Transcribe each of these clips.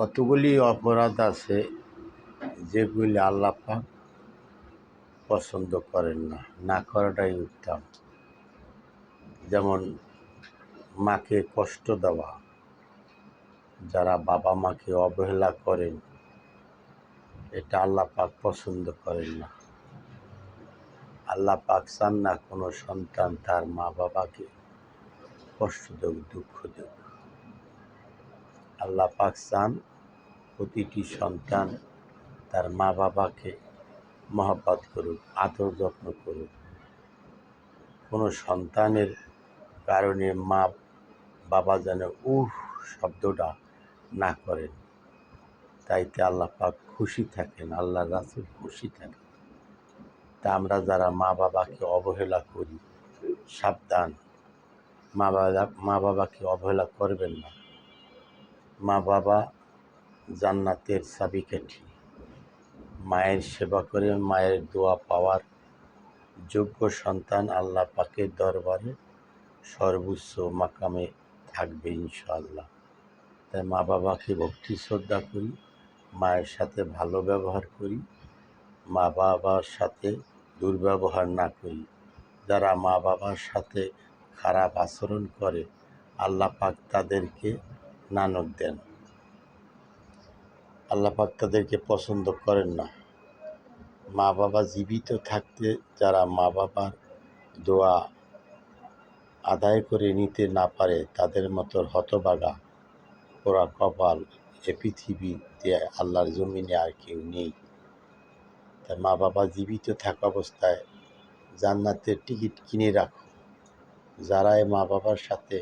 কতগুলি অপরাধ আছে যেগুলি আল্লাহ পাক পছন্দ করেন না, না করাটাই উত্তম। যেমন মাকে কষ্ট দেওয়া, যারা বাবা মাকে অবহেলা করেন এটা আল্লাহ পাক পছন্দ করেন না। আল্লাহ পাক চান না কোনো সন্তান তার মা বাবাকে কষ্ট দেক, দুঃখ দেক। আল্লাহ পাক চান প্রতিটি সন্তান তার মা বাবাকে মহব্বত করুক, আদর যত্ন করুক। কোনো সন্তানের কারণে মা বাবা যেন শব্দটা না করেন, তাইতে আল্লাহ পাক খুশি থাকেন, আল্লাহ রাসূল খুশি থাকেন। তা আমরা যারা মা বাবাকে অবহেলা করি, সাবধান, মা বাবাকে অবহেলা করবেন না। মা বাবা জান্নাতের চাবিকাঠি। মায়ের সেবা করে মায়ের দোয়া পাওয়ার যোগ্য সন্তান আল্লাহ পাকের দরবারে সর্বোচ্চ মাকামে থাকবে ইনশাআল্লাহ। তাই মা বাবাকে ভক্তি শ্রদ্ধা করি, মায়ের সাথে ভালো ব্যবহার করি, মা বাবার সাথে দুর্ব্যবহার না করি। যারা মা বাবার সাথে খারাপ আচরণ করে আল্লাহ পাক তাদেরকে লানত দেন, আল্লাহ পাক তাদেরকে পছন্দ করেন না। মা বাবা জীবিত থাকতে যারা মা বাবার দোয়া আদায় করে নিতে না পারে তাদের মতো হতভাগা পোড়া কপাল এ পৃথিবীতে আল্লাহর জমিনে আর কেউ নেই। তাই মা বাবা জীবিত থাকা অবস্থায় জান্নাতের টিকিট কিনে রাখো। যারাই মা বাবার সাথে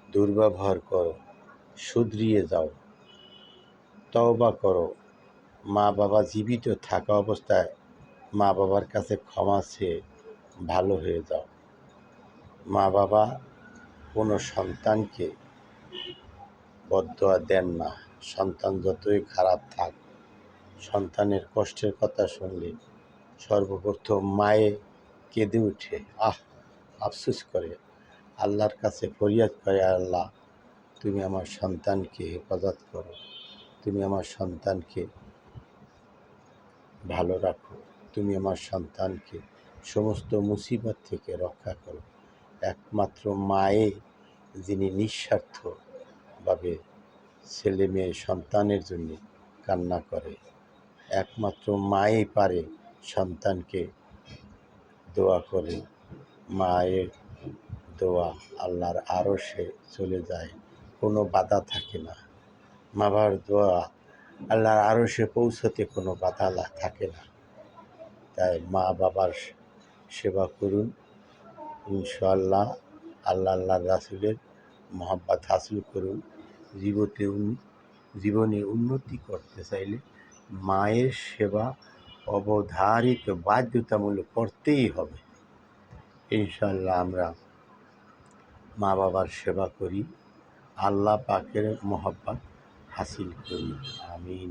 দুর্ব্যবহার করো শুধরিয়ে যাও, তওবা করো। মা বাবা জীবিত থাকা অবস্থায় মা বাবার কাছে ক্ষমা চেয়ে ভালো হয়ে যাও। মা বাবা কোনো সন্তানকে বদদোয়া দেন না। সন্তান যতই খারাপ থাক, সন্তানের কষ্টের কথা শুনলে সর্বপ্রথম মায়ে কেঁদে উঠে আফসোস করে আল্লাহর কাছে ফরিয়াদ করে, আল্লাহ তুমি আমার সন্তানকে হেফাজত করো, তুমি আমার সন্তানকে ভালো রাখো, তুমি আমার সন্তানকে সমস্ত মুসিবত থেকে রক্ষা করো। একমাত্র মায়ে যিনি নিঃস্বার্থভাবে ছেলে মেয়ে সন্তানের জন্য কান্না করে, একমাত্র মাই পারে সন্তানকে দোয়া করে। মায়ের দোয়া আল্লাহর আরশে চলে যায়, কোনো বাধা থাকে না। মা বাবার দোয়া আল্লাহর আরশে পৌঁছতে কোনো বাধা থাকে না। তাই মা বাবার সেবা করুন, ইনশাআল্লাহ আল্লাহর রাসূলের মহব্বত হাসিল করুন। জীবনে উন্নতি করতে চাইলে মায়ের সেবা অবধারিত বাধ্যতামূলক করতেই হবে। ইনশাআল্লাহ আমরা মা বাবার সেবা করি, আল্লাহ পাকের মহব্বত হাসিল করি। আমিন।